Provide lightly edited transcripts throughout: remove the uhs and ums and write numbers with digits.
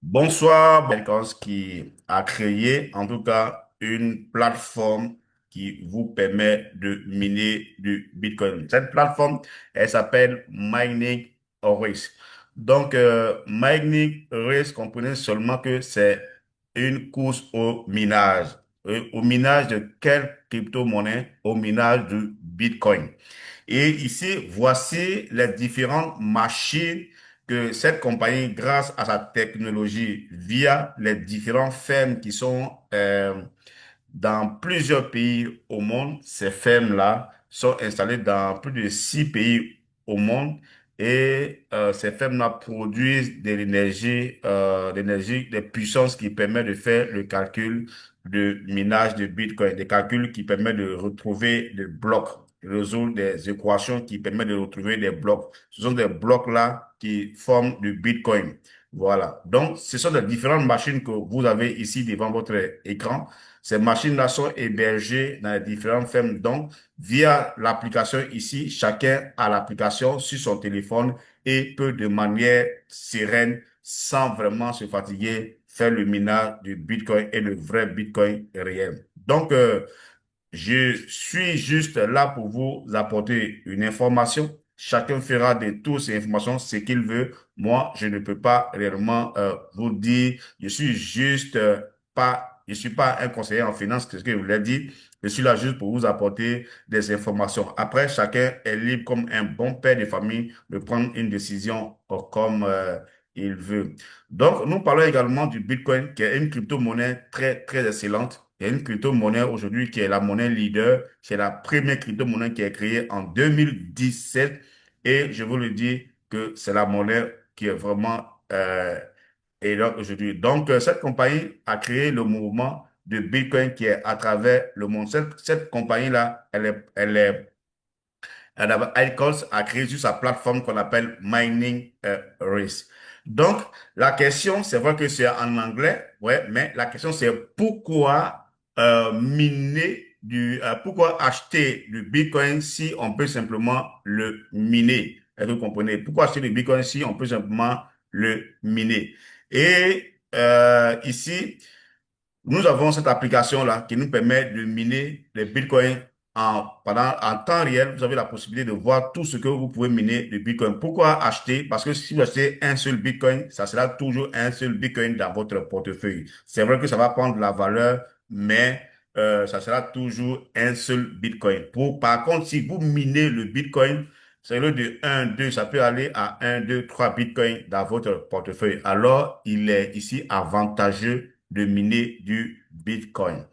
Bonsoir, quelqu'un qui a créé en tout cas une plateforme qui vous permet de miner du Bitcoin. Cette plateforme, elle s'appelle Mining Race. Donc, Mining Race, comprenez seulement que c'est une course au minage. Au minage de quelle crypto-monnaie? Au minage du Bitcoin. Et ici, voici les différentes machines que cette compagnie, grâce à sa technologie, via les différentes fermes qui sont dans plusieurs pays au monde, ces fermes-là sont installées dans plus de 6 pays au monde et ces fermes-là produisent de l'énergie, des puissances qui permettent de faire le calcul de minage de Bitcoin, des calculs qui permettent de retrouver des blocs, résoudre des équations qui permettent de retrouver des blocs. Ce sont des blocs-là qui forment du Bitcoin. Voilà. Donc, ce sont les différentes machines que vous avez ici devant votre écran. Ces machines-là sont hébergées dans les différentes fermes. Donc, via l'application ici, chacun a l'application sur son téléphone et peut de manière sereine, sans vraiment se fatiguer, faire le minage du Bitcoin et le vrai Bitcoin réel. Donc, je suis juste là pour vous apporter une information. Chacun fera de toutes ces informations ce qu'il veut. Moi, je ne peux pas réellement vous dire. Je suis pas un conseiller en finance, c'est ce que je vous l'ai dit. Je suis là juste pour vous apporter des informations. Après, chacun est libre comme un bon père de famille de prendre une décision comme il veut. Donc, nous parlons également du Bitcoin, qui est une crypto-monnaie très, très excellente. Il y a une crypto-monnaie aujourd'hui qui est la monnaie leader. C'est la première crypto-monnaie qui est créée en 2017. Et je vous le dis que c'est la monnaie qui est vraiment énorme aujourd'hui. Donc, cette compagnie a créé le mouvement de Bitcoin qui est à travers le monde. Cette compagnie-là, Icons a créé sur sa plateforme qu'on appelle Mining Race. Donc, la question, c'est vrai que c'est en anglais, ouais, mais la question c'est pourquoi pourquoi acheter du Bitcoin si on peut simplement le miner? Est-ce que vous comprenez? Pourquoi acheter du Bitcoin si on peut simplement le miner? Et ici, nous avons cette application-là qui nous permet de miner les bitcoins en temps réel. Vous avez la possibilité de voir tout ce que vous pouvez miner de bitcoin. Pourquoi acheter? Parce que si vous achetez un seul bitcoin, ça sera toujours un seul bitcoin dans votre portefeuille. C'est vrai que ça va prendre de la valeur, mais ça sera toujours un seul bitcoin. Par contre, si vous minez le bitcoin, c'est le de un 2 ça peut aller à un 2 3 bitcoins dans votre portefeuille. Alors, il est ici avantageux de miner du Bitcoin.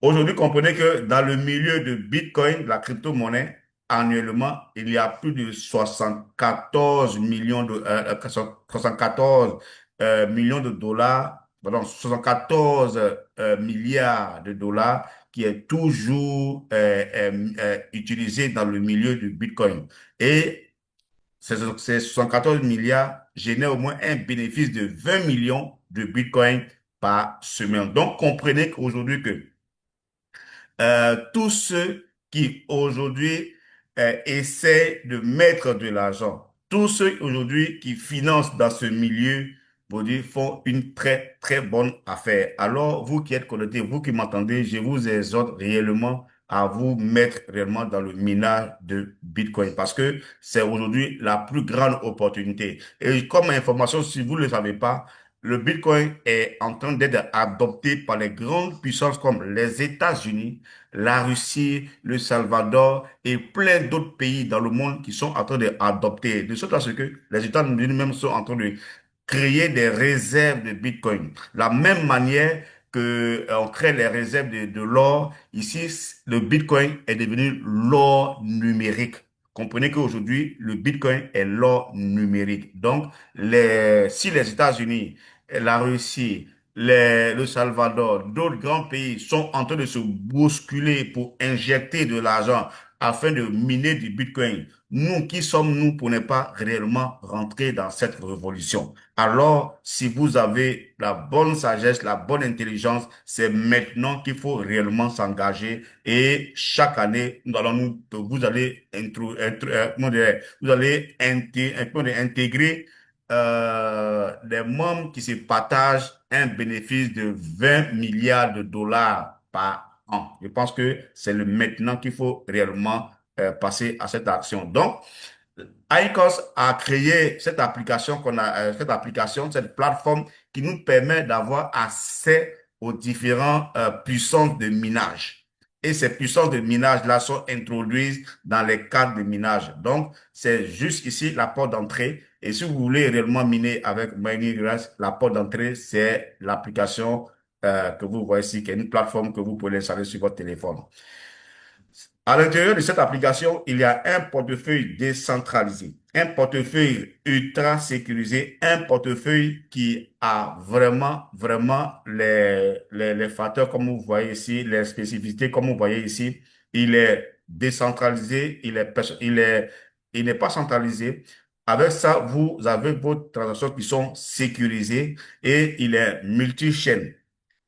Aujourd'hui, comprenez que dans le milieu de Bitcoin, la crypto-monnaie, annuellement, il y a plus de 74 millions 74 millions de dollars, pardon, 74 milliards de dollars qui est toujours utilisé dans le milieu du Bitcoin. Et ces 74 milliards génèrent au moins un bénéfice de 20 millions de Bitcoin par semaine. Donc, comprenez qu'aujourd'hui que tous ceux qui aujourd'hui essaient de mettre de l'argent, tous ceux aujourd'hui qui financent dans ce milieu, vous dire, font une très, très bonne affaire. Alors, vous qui êtes connectés, vous qui m'entendez, je vous exhorte réellement à vous mettre réellement dans le minage de Bitcoin parce que c'est aujourd'hui la plus grande opportunité. Et comme information, si vous ne le savez pas, le Bitcoin est en train d'être adopté par les grandes puissances comme les États-Unis, la Russie, le Salvador et plein d'autres pays dans le monde qui sont en train d'adopter, de sorte à ce que les États-Unis même sont en train de créer des réserves de Bitcoin. La même manière que on crée les réserves de l'or, ici, le Bitcoin est devenu l'or numérique. Comprenez qu'aujourd'hui, le Bitcoin est l'or numérique. Donc, si les États-Unis, la Russie, le Salvador, d'autres grands pays sont en train de se bousculer pour injecter de l'argent afin de miner du Bitcoin. Nous, qui sommes-nous pour ne pas réellement rentrer dans cette révolution? Alors, si vous avez la bonne sagesse, la bonne intelligence, c'est maintenant qu'il faut réellement s'engager et chaque année, vous allez, comment dire, vous allez intégrer des membres qui se partagent un bénéfice de 20 milliards de dollars par an. Je pense que c'est le maintenant qu'il faut réellement passer à cette action. Donc, ICOS a créé cette application cette plateforme qui nous permet d'avoir accès aux différentes puissances de minage. Et ces puissances de minage-là sont introduites dans les cadres de minage. Donc, c'est juste ici la porte d'entrée. Et si vous voulez réellement miner avec MineGrass, la porte d'entrée, c'est l'application que vous voyez ici, qui est une plateforme que vous pouvez installer sur votre téléphone. À l'intérieur de cette application, il y a un portefeuille décentralisé, un portefeuille ultra sécurisé, un portefeuille qui a vraiment les facteurs comme vous voyez ici, les spécificités comme vous voyez ici. Il est décentralisé, il n'est pas centralisé. Avec ça, vous avez vos transactions qui sont sécurisées et il est multi-chaîne.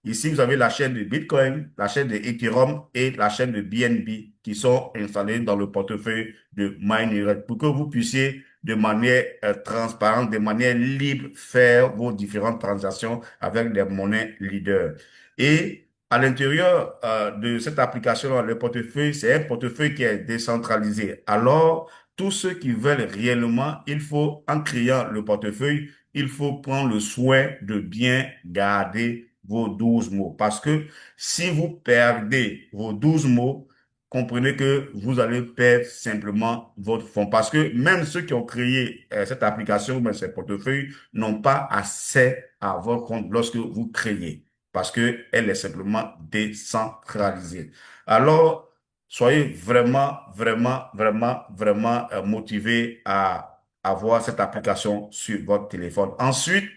Ici, vous avez la chaîne de Bitcoin, la chaîne de Ethereum et la chaîne de BNB qui sont installées dans le portefeuille de MineRed pour que vous puissiez de manière transparente, de manière libre, faire vos différentes transactions avec des monnaies leaders. Et à l'intérieur de cette application, le portefeuille, c'est un portefeuille qui est décentralisé. Alors, tous ceux qui veulent réellement, il faut, en créant le portefeuille, il faut prendre le soin de bien garder vos 12 mots. Parce que si vous perdez vos 12 mots, comprenez que vous allez perdre simplement votre fonds. Parce que même ceux qui ont créé cette application ou ces portefeuilles n'ont pas accès à votre compte lorsque vous créez. Parce qu'elle est simplement décentralisée. Alors, soyez vraiment motivés à avoir cette application sur votre téléphone. Ensuite,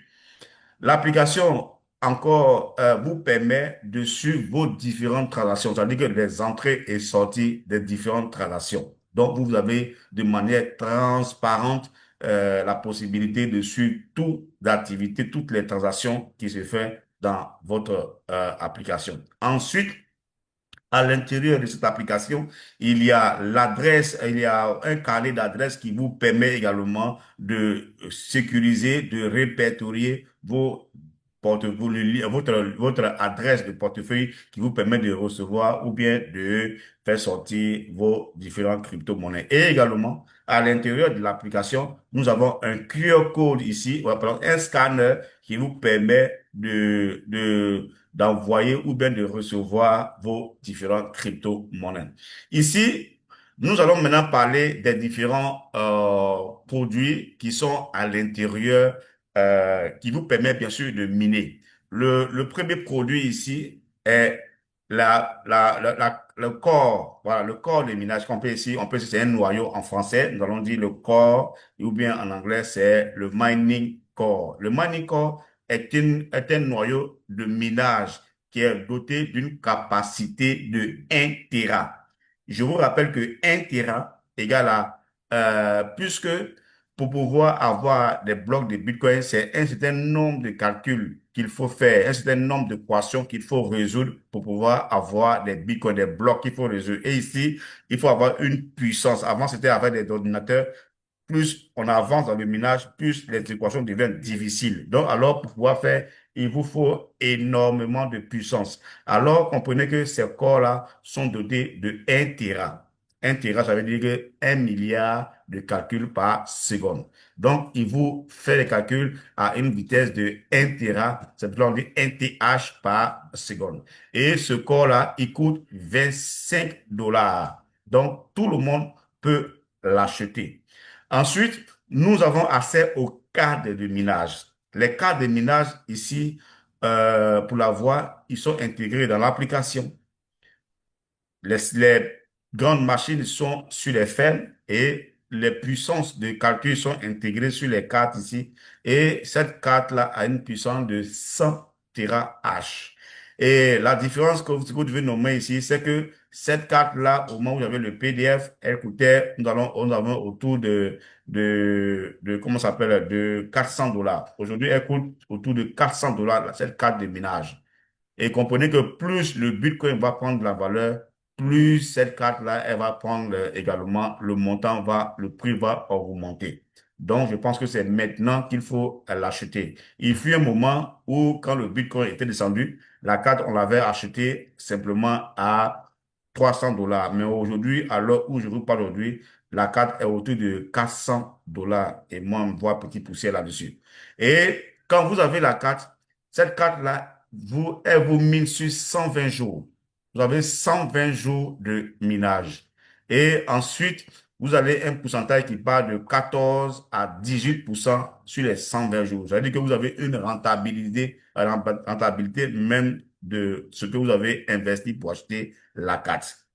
l'application encore vous permet de suivre vos différentes transactions, c'est-à-dire que les entrées et sorties des différentes transactions. Donc, vous avez de manière transparente la possibilité de suivre toute l'activité, toutes les transactions qui se font dans votre application. Ensuite, à l'intérieur de cette application, il y a l'adresse, il y a un carnet d'adresses qui vous permet également de sécuriser, de répertorier votre adresse de portefeuille qui vous permet de recevoir ou bien de faire sortir vos différentes crypto-monnaies. Et également, à l'intérieur de l'application, nous avons un QR code ici, pardon, un scanner qui vous permet d'envoyer ou bien de recevoir vos différentes crypto-monnaies. Ici, nous allons maintenant parler des différents produits qui sont à l'intérieur, qui vous permettent bien sûr de miner. Le premier produit ici est le corps, voilà, le corps de minage qu'on peut ici, on peut, c'est un noyau en français, nous allons dire le corps, ou bien en anglais, c'est le mining core. Le mining core est un noyau de minage qui est doté d'une capacité de 1 Tera. Je vous rappelle que 1 Tera égale à, puisque pour pouvoir avoir des blocs de Bitcoin, c'est un certain nombre de calculs qu'il faut faire, un certain nombre d'équations qu'il faut résoudre pour pouvoir avoir des Bitcoins, des blocs qu'il faut résoudre. Et ici, il faut avoir une puissance. Avant, c'était avec des ordinateurs. Plus on avance dans le minage, plus les équations deviennent difficiles. Donc, alors, pour pouvoir faire, il vous faut énormément de puissance. Alors, comprenez que ces corps-là sont dotés de 1 Tera. 1 Tera, ça veut dire que 1 milliard de calculs par seconde. Donc, il vous fait les calculs à une vitesse de 1 Tera, c'est on dit 1 TH par seconde. Et ce corps-là, il coûte 25 dollars. Donc, tout le monde peut l'acheter. Ensuite, nous avons accès aux cartes de minage. Les cartes de minage ici, pour la voir, ils sont intégrés dans l'application. Les grandes machines sont sur les fermes et les puissances de calcul sont intégrées sur les cartes ici. Et cette carte-là a une puissance de 100 TH. Et la différence que vous devez nommer ici, c'est que cette carte-là, au moment où j'avais le PDF, elle coûtait, nous avons autour comment ça s'appelle, de 400 dollars. Aujourd'hui, elle coûte autour de 400 dollars, cette carte de minage. Et comprenez que plus le Bitcoin va prendre de la valeur, plus cette carte-là, elle va prendre également, le montant va, le prix va augmenter. Donc, je pense que c'est maintenant qu'il faut l'acheter. Il fut un moment où, quand le Bitcoin était descendu, la carte, on l'avait achetée simplement à 300 dollars. Mais aujourd'hui, à l'heure où je vous parle aujourd'hui, la carte est autour de 400 dollars. Et moi, on voit petit poussière là-dessus. Et quand vous avez la carte, cette carte-là, elle vous mine sur 120 jours. Vous avez 120 jours de minage. Et ensuite, vous avez un pourcentage qui part de 14 à 18% sur les 120 jours. Ça veut dire que vous avez une rentabilité même de ce que vous avez investi pour acheter la carte.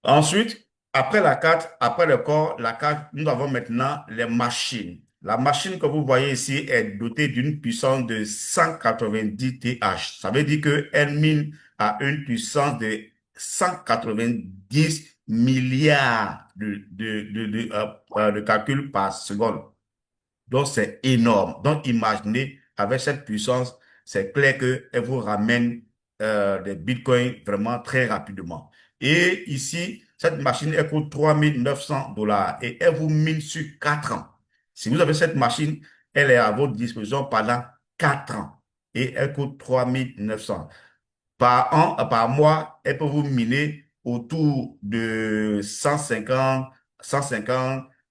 Ensuite, après la carte, après le corps, la carte, nous avons maintenant les machines. La machine que vous voyez ici est dotée d'une puissance de 190 TH. Ça veut dire qu'elle mine à une puissance de 190 milliards de calculs par seconde. Donc, c'est énorme. Donc, imaginez, avec cette puissance, c'est clair qu'elle vous ramène des bitcoins vraiment très rapidement. Et ici, cette machine, elle coûte 3 900 dollars et elle vous mine sur 4 ans. Si vous avez cette machine, elle est à votre disposition pendant 4 ans et elle coûte 3 900. Par mois, elle peut vous miner autour de 150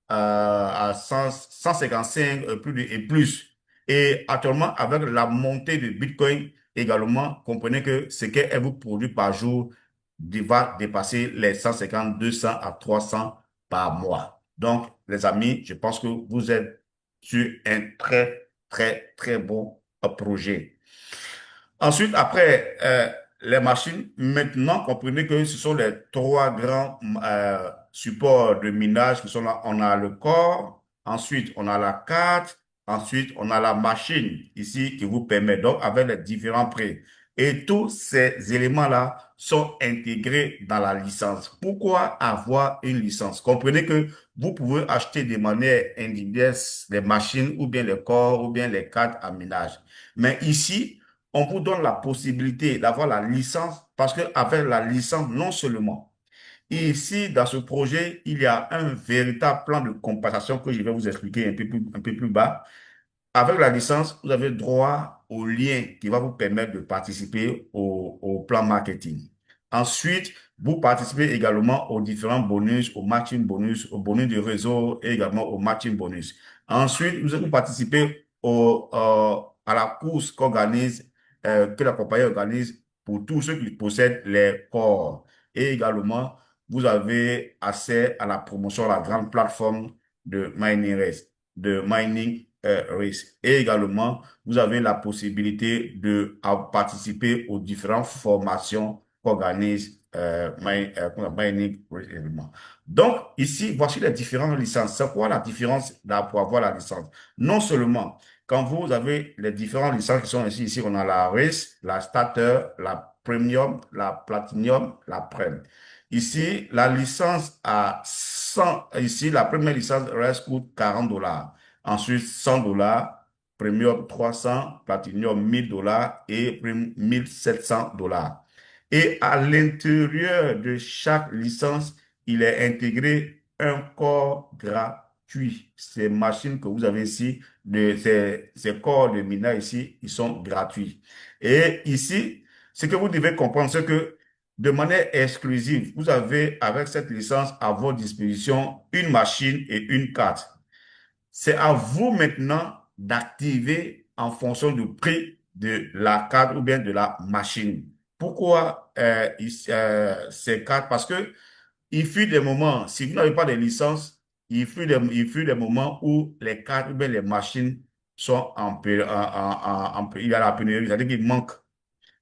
à 155 et plus. Et actuellement, avec la montée de Bitcoin également, comprenez que ce qu'elle vous produit par jour va dépasser les 150, 200 à 300 par mois. Donc, les amis, je pense que vous êtes sur un très, très, très bon projet. Ensuite, après les machines, maintenant, comprenez que ce sont les trois grands supports de minage qui sont là. On a le corps, ensuite on a la carte, ensuite on a la machine ici qui vous permet, donc avec les différents prix. Et tous ces éléments-là sont intégrés dans la licence. Pourquoi avoir une licence? Comprenez que vous pouvez acheter de manière individuelle les machines ou bien les corps ou bien les cartes à minage. Mais ici, on vous donne la possibilité d'avoir la licence parce qu'avec la licence, non seulement, ici, dans ce projet, il y a un véritable plan de compensation que je vais vous expliquer un peu plus bas. Avec la licence, vous avez droit au lien qui va vous permettre de participer au plan marketing. Ensuite, vous participez également aux différents bonus, au matching bonus, au bonus de réseau et également au matching bonus. Ensuite, vous participez à la course que la compagnie organise pour tous ceux qui possèdent les corps. Et également, vous avez accès à la promotion, à la grande plateforme de Mining Race, de Mining Race. Et également, vous avez la possibilité de participer aux différentes formations qu'organise Mining Race également. Donc, ici, voici les différentes licences. C'est quoi la différence pour avoir la licence? Non seulement, quand vous avez les différentes licences qui sont ici, on a la Race, la Starter, la Premium, la Platinum, la Prem. Ici, la licence à 100, ici, la première licence reste coûte 40 dollars. Ensuite, 100 dollars, Premium 300, Platinum 1000 dollars et 1700 dollars. Et à l'intérieur de chaque licence, il est intégré un corps gratuit. Ces machines que vous avez ici, ces corps de minage ici, ils sont gratuits. Et ici, ce que vous devez comprendre, c'est que de manière exclusive, vous avez avec cette licence à votre disposition une machine et une carte. C'est à vous maintenant d'activer en fonction du prix de la carte ou bien de la machine. Pourquoi ces cartes? Parce que il fut des moments, si vous n'avez pas de licence, il fut des moments où les cartes ou bien les machines sont il y a la pénurie, c'est-à-dire qu'il manque.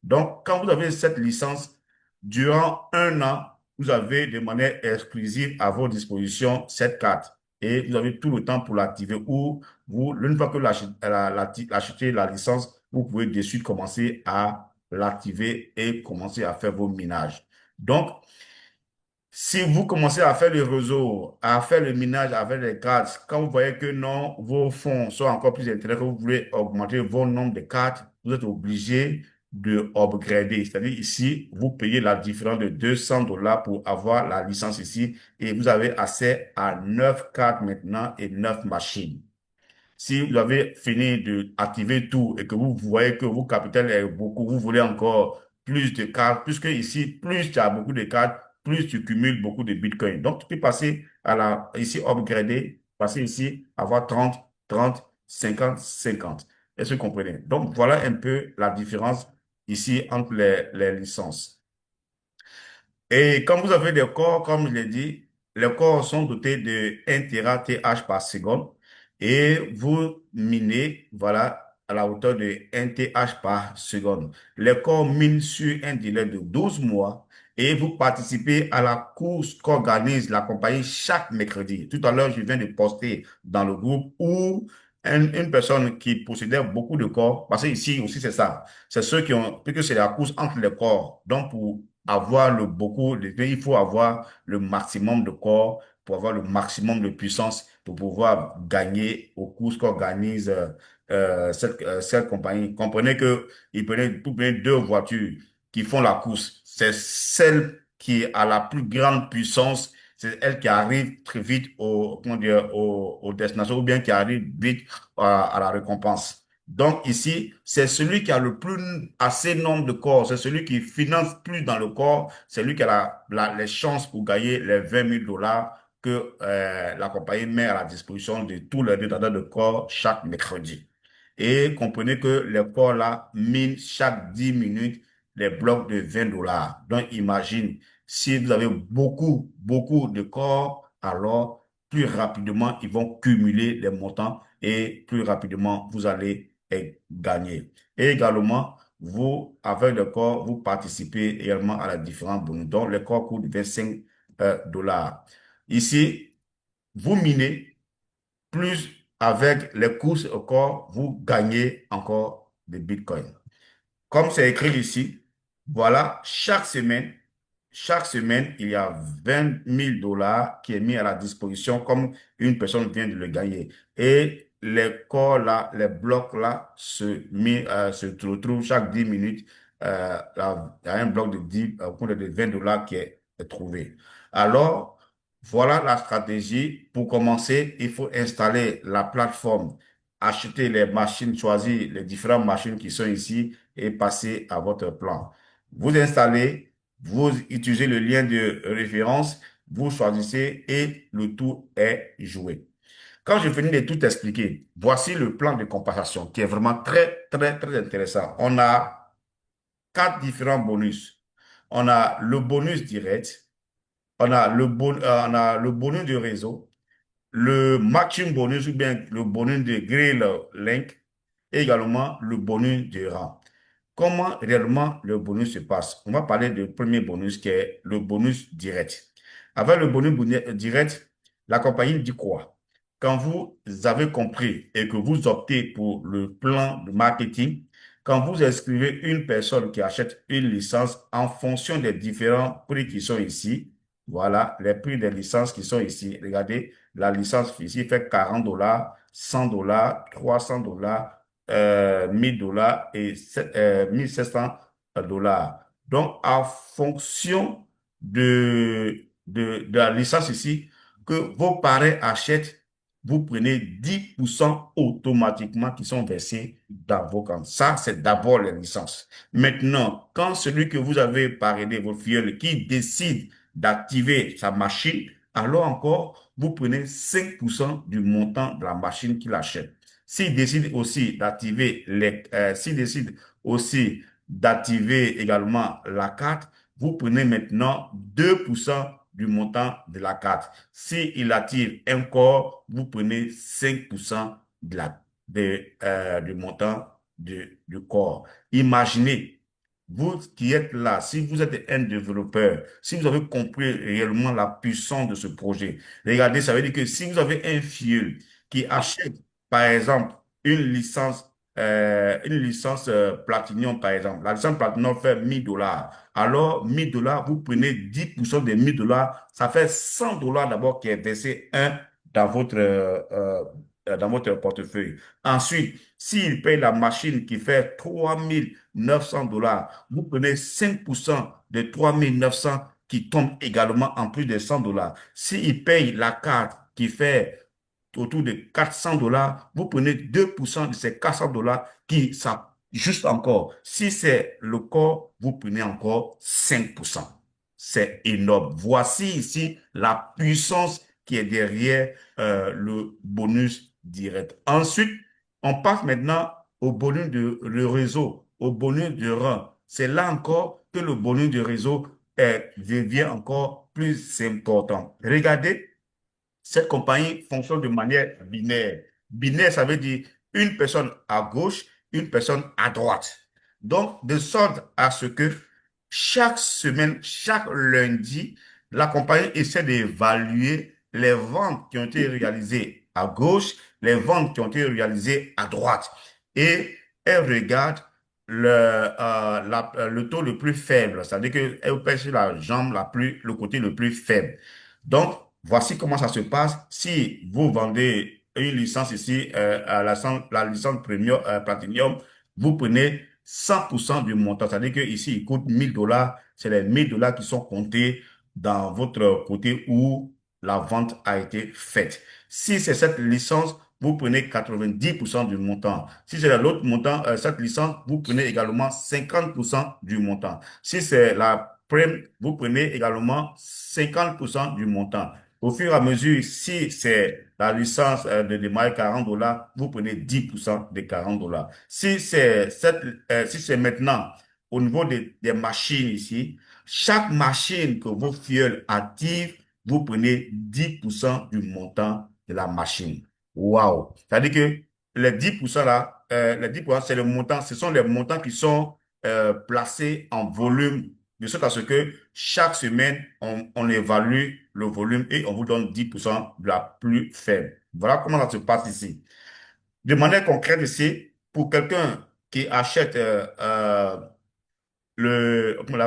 Donc, quand vous avez cette licence, durant un an, vous avez de manière exclusive à votre disposition cette carte. Et vous avez tout le temps pour l'activer ou une fois que vous achetez la licence, vous pouvez de suite commencer à l'activer et commencer à faire vos minages. Donc, si vous commencez à faire le réseau, à faire le minage avec les cartes, quand vous voyez que non, vos fonds sont encore plus intéressants, que vous voulez augmenter vos nombres de cartes, vous êtes obligé de upgrader. C'est-à-dire ici, vous payez la différence de $200 pour avoir la licence ici et vous avez accès à 9 cartes maintenant et 9 machines. Si vous avez fini d'activer tout et que vous voyez que vos capital est beaucoup, vous voulez encore plus de cartes, puisque ici, plus tu as beaucoup de cartes, plus tu cumules beaucoup de bitcoins. Donc, tu peux passer ici, upgrader, passer ici, avoir 30, 30, 50, 50. Est-ce que vous comprenez? Donc, voilà un peu la différence ici entre les licences. Et quand vous avez des corps, comme je l'ai dit, les corps sont dotés de 1 TH par seconde et vous minez, voilà, à la hauteur de 1 TH par seconde. Les corps minent sur un délai de 12 mois et vous participez à la course qu'organise la compagnie chaque mercredi. Tout à l'heure, je viens de poster dans le groupe où une personne qui possédait beaucoup de corps, parce que ici aussi c'est ça, c'est ceux qui ont, puisque c'est la course entre les corps. Donc pour avoir il faut avoir le maximum de corps pour avoir le maximum de puissance pour pouvoir gagner aux courses qu'organise cette compagnie. Comprenez que vous prenez deux voitures qui font la course. C'est celle qui a la plus grande puissance, c'est elle qui arrive très vite comment dire, aux destinations ou bien qui arrive vite à la récompense. Donc ici, c'est celui qui a le plus assez nombre de corps, c'est celui qui finance plus dans le corps, c'est lui qui a les chances pour gagner les $20 000 que la compagnie met à la disposition de tous les détenteurs de corps chaque mercredi. Et comprenez que les corps là minent chaque 10 minutes les blocs de $20. Donc imagine, si vous avez beaucoup, beaucoup de corps, alors plus rapidement ils vont cumuler les montants et plus rapidement vous allez gagner. Et également, vous, avec le corps, vous participez également à la différence bonus. Donc, le corps coûte 25 dollars. Ici, vous minez, plus avec les courses au corps, vous gagnez encore des bitcoins. Comme c'est écrit ici, voilà, chaque semaine, il y a 20 000 $ qui est mis à la disposition comme une personne vient de le gagner. Et les corps là, les blocs là se retrouvent chaque 10 minutes. Il y a un bloc de 10, de $20 qui est trouvé. Alors, voilà la stratégie. Pour commencer, il faut installer la plateforme, acheter les machines, choisir les différentes machines qui sont ici et passer à votre plan. Vous installez, vous utilisez le lien de référence, vous choisissez et le tout est joué. Quand je finis de tout expliquer, voici le plan de compensation qui est vraiment très, très, très intéressant. On a 4 différents bonus. On a le bonus direct, on a le bonus de réseau, le matching bonus ou bien le bonus de Grill Link et également le bonus de rang. Comment réellement le bonus se passe? On va parler du premier bonus qui est le bonus direct. Avec le bonus direct, la compagnie dit quoi? Quand vous avez compris et que vous optez pour le plan de marketing, quand vous inscrivez une personne qui achète une licence en fonction des différents prix qui sont ici, voilà les prix des licences qui sont ici. Regardez, la licence ici fait 40 dollars, 100 dollars, 300 dollars, 1000 $ et 1700 dollars. Donc, en fonction de la licence ici, que vos parents achètent, vous prenez 10% automatiquement qui sont versés dans vos comptes. Ça, c'est d'abord les licences. Maintenant, quand celui que vous avez parrainé, votre filleul, qui décide d'activer sa machine, alors encore, vous prenez 5% du montant de la machine qu'il achète. S'il décide aussi d'activer s'il décide aussi d'activer également la carte, vous prenez maintenant 2% du montant de la carte. S'il active un corps, vous prenez 5% du montant du corps. Imaginez, vous qui êtes là, si vous êtes un développeur, si vous avez compris réellement la puissance de ce projet, regardez, ça veut dire que si vous avez un fieu qui achète par exemple, une licence Platinum, par exemple. La licence Platinum fait 1000 $. Alors, 1000 $, vous prenez 10% des 1000 $, ça fait 100 $ d'abord qui est versé, un, dans votre dans votre portefeuille. Ensuite, s'il paye la machine qui fait 3 900 $, vous prenez 5% de 3 900 qui tombe également en plus de 100 $. S'il paye la carte qui fait autour de 400 $, vous prenez 2% de ces 400 $ qui s'ajustent encore. Si c'est le corps, vous prenez encore 5%. C'est énorme. Voici ici la puissance qui est derrière le bonus direct. Ensuite, on passe maintenant au bonus de le réseau, au bonus de rang. C'est là encore que le bonus de réseau devient encore plus important. Regardez, cette compagnie fonctionne de manière binaire. Binaire, ça veut dire une personne à gauche, une personne à droite. Donc, de sorte à ce que chaque semaine, chaque lundi, la compagnie essaie d'évaluer les ventes qui ont été réalisées à gauche, les ventes qui ont été réalisées à droite. Et elle regarde le taux le plus faible, c'est-à-dire qu'elle pêche la jambe le côté le plus faible. Donc, voici comment ça se passe. Si vous vendez une licence ici, la licence Premium Platinum, vous prenez 100% du montant. C'est-à-dire qu'ici, il coûte 1000 $. C'est les 1000 $ qui sont comptés dans votre côté où la vente a été faite. Si c'est cette licence, vous prenez 90% du montant. Si c'est l'autre montant, cette licence, vous prenez également 50% du montant. Si c'est la prime, vous prenez également 50% du montant. Au fur et à mesure, si c'est la licence de démarrer 40 $, vous prenez 10% des 40 $. Si c'est maintenant au niveau des machines ici, chaque machine que vos fioles activent, vous prenez 10% du montant de la machine. Waouh! C'est-à-dire que les 10% là, les 10%, c'est le montant, ce sont les montants qui sont placés en volume, de sorte à ce que chaque semaine, on évalue le volume et on vous donne 10% de la plus faible. Voilà comment ça se passe ici. De manière concrète ici, pour quelqu'un qui achète la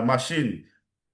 machine,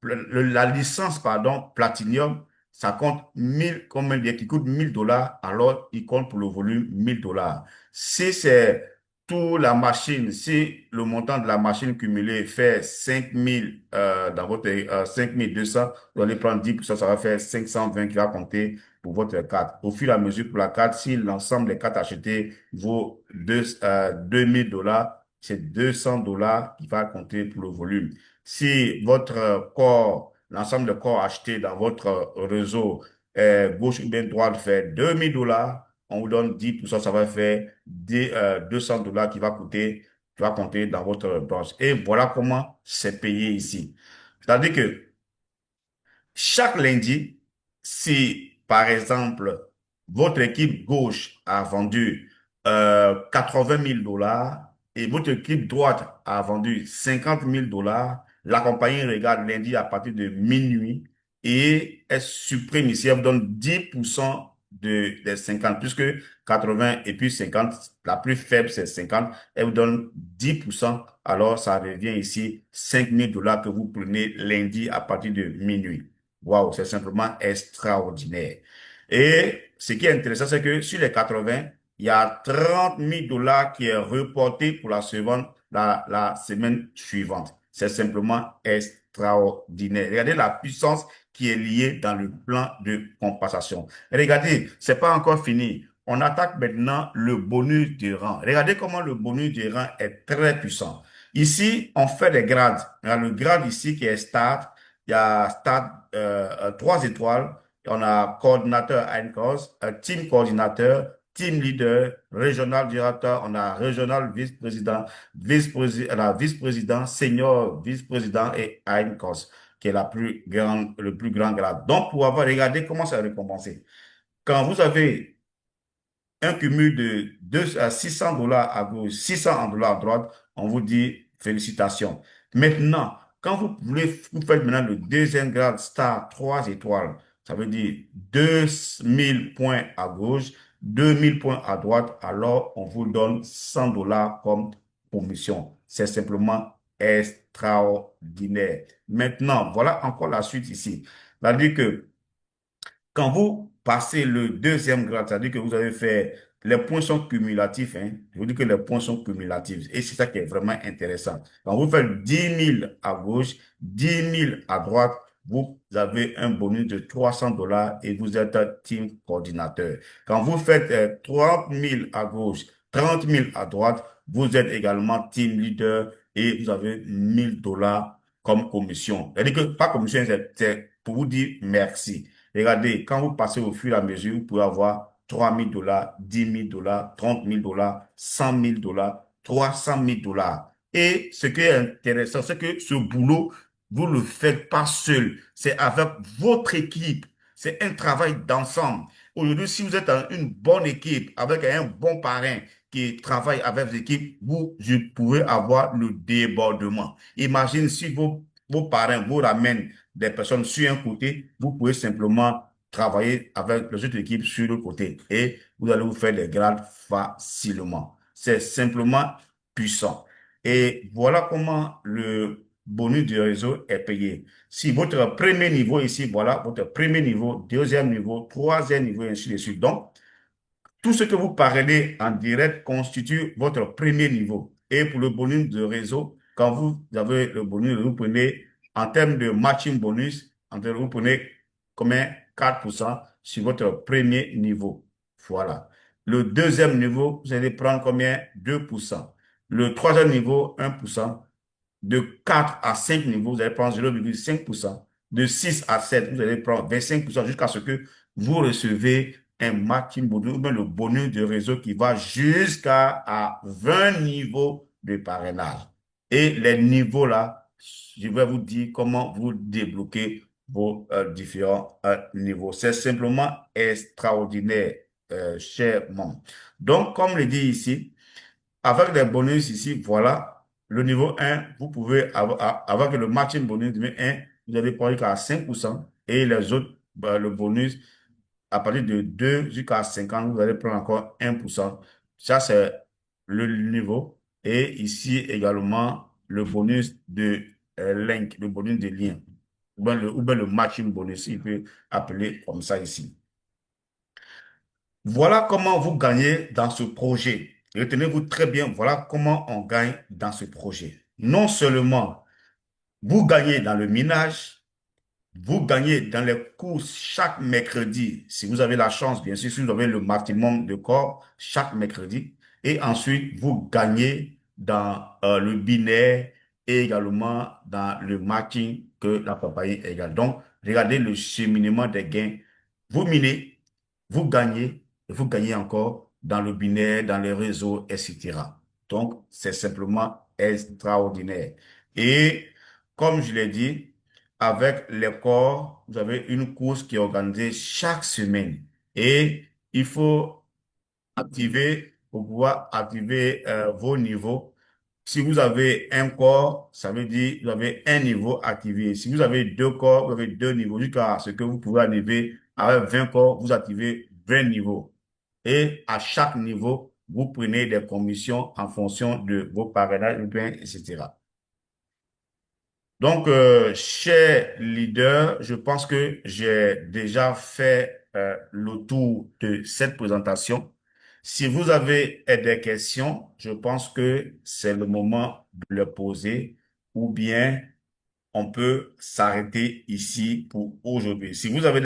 la licence, pardon, Platinum, ça compte 1000, comme elle dit, qui coûte 1000 $, alors il compte pour le volume 1000 $. Si c'est tout la machine, si le montant de la machine cumulé fait 5000 dans votre 5200, vous allez prendre 10%, ça va faire 520 qui va compter pour votre carte. Au fur et à mesure pour la carte, si l'ensemble des cartes achetées vaut 2000 $, c'est 200 $ qui va compter pour le volume. Si votre corps, l'ensemble de corps achetés dans votre réseau, gauche ou bien droite, fait 2000 $, on vous donne 10%, ça va faire 200 $ qui va compter dans votre branche. Et voilà comment c'est payé ici. C'est-à-dire que chaque lundi, si par exemple votre équipe gauche a vendu 80 000 $ et votre équipe droite a vendu 50 000 $, la compagnie regarde lundi à partir de minuit et elle supprime ici, elle vous donne 10% des 50, puisque 80 et puis 50, la plus faible c'est 50, elle vous donne 10%, alors ça revient ici 5 000 $ que vous prenez lundi à partir de minuit. Waouh, c'est simplement extraordinaire. Et ce qui est intéressant, c'est que sur les 80, il y a 30 000 $ qui est reporté pour la semaine suivante. C'est simplement extraordinaire. Regardez la puissance qui est liée dans le plan de compensation. Regardez, c'est pas encore fini. On attaque maintenant le bonus de rang. Regardez comment le bonus de rang est très puissant. Ici, on fait des grades. Il y a le grade ici qui est start. Il y a stade 3 étoiles. On a coordinateur ANCOS, team coordinateur, team leader, régional directeur, on a régional vice-président, vice-président, senior vice-président et ANCOS, qui est le plus grand grade. Donc, pour avoir regardé comment c'est récompensé. Quand vous avez un cumul de 2 à 600 $ à gauche, 600 $ à droite, on vous dit félicitations. Maintenant, quand vous faites maintenant le deuxième grade star 3 étoiles, ça veut dire 2000 points à gauche, 2000 points à droite, alors on vous donne 100 $ comme commission. C'est simplement extraordinaire. Maintenant, voilà encore la suite ici. C'est-à-dire que quand vous passez le deuxième grade, c'est-à-dire que vous avez fait les points sont cumulatifs, hein. Je vous dis que les points sont cumulatifs. Et c'est ça qui est vraiment intéressant. Quand vous faites 10 000 à gauche, 10 000 à droite, vous avez un bonus de $300 et vous êtes un team coordinateur. Quand vous faites 30 000 à gauche, 30 000 à droite, vous êtes également team leader et vous avez $1 000 comme commission. C'est-à-dire que pas commission, c'est pour vous dire merci. Regardez, quand vous passez au fur et à mesure, vous pouvez avoir $3 000, $10 000, $30 000, $100 000, $300 000. Et ce qui est intéressant, c'est que ce boulot, vous ne le faites pas seul. C'est avec votre équipe. C'est un travail d'ensemble. Aujourd'hui, si vous êtes dans une bonne équipe, avec un bon parrain qui travaille avec vos équipes, je pouvez avoir le débordement. Imagine si vos parrains vous ramènent des personnes sur un côté, vous pouvez simplement travailler avec les autres équipes sur l'autre côté et vous allez vous faire des grades facilement. C'est simplement puissant. Et voilà comment le bonus du réseau est payé. Si votre premier niveau ici, voilà, votre premier niveau, deuxième niveau, troisième niveau, et ainsi de suite. Donc, tout ce que vous parlez en direct constitue votre premier niveau. Et pour le bonus de réseau, quand vous avez le bonus, vous prenez en termes de matching bonus, vous prenez combien? 4% sur votre premier niveau. Voilà. Le deuxième niveau, vous allez prendre combien? 2%. Le troisième niveau, 1%. De 4 à 5 niveaux, vous allez prendre 0,5%. De 6 à 7, vous allez prendre 25% jusqu'à ce que vous recevez un matching bonus ou bien le bonus de réseau qui va jusqu'à 20 niveaux de parrainage. Et les niveaux là, je vais vous dire comment vous débloquez vos différents niveaux. C'est simplement extraordinaire, chers membres. Donc, comme le dit ici, avec les bonus ici, voilà, le niveau 1, vous pouvez avoir, avec le matching bonus niveau 1, vous allez prendre jusqu'à 5% et les autres, le bonus, à partir de 2 jusqu'à 50, vous allez prendre encore 1%. Ça, c'est le niveau. Et ici également, le bonus de link, le bonus de lien, ou bien le matching bonus, il peut appeler comme ça ici. Voilà comment vous gagnez dans ce projet. Retenez-vous très bien, voilà comment on gagne dans ce projet. Non seulement vous gagnez dans le minage, vous gagnez dans les courses chaque mercredi, si vous avez la chance, bien sûr, si vous avez le maximum de corps chaque mercredi. Et ensuite, vous gagnez dans le binaire et également dans le matching que la compagnie égale. Donc, regardez le cheminement des gains. Vous minez, vous gagnez, et vous gagnez encore dans le binaire, dans les réseaux, etc. Donc, c'est simplement extraordinaire. Et comme je l'ai dit, avec les corps, vous avez une course qui est organisée chaque semaine. Et il faut activer, pour pouvoir activer vos niveaux. Si vous avez un corps, ça veut dire que vous avez un niveau activé. Si vous avez deux corps, vous avez deux niveaux. Jusqu'à ce que vous pouvez arriver avec 20 corps, vous activez 20 niveaux. Et à chaque niveau, vous prenez des commissions en fonction de vos parrainages, etc. Donc, cher leader, je pense que j'ai déjà fait le tour de cette présentation. Si vous avez des questions, je pense que c'est le moment de les poser ou bien on peut s'arrêter ici pour aujourd'hui. Si vous avez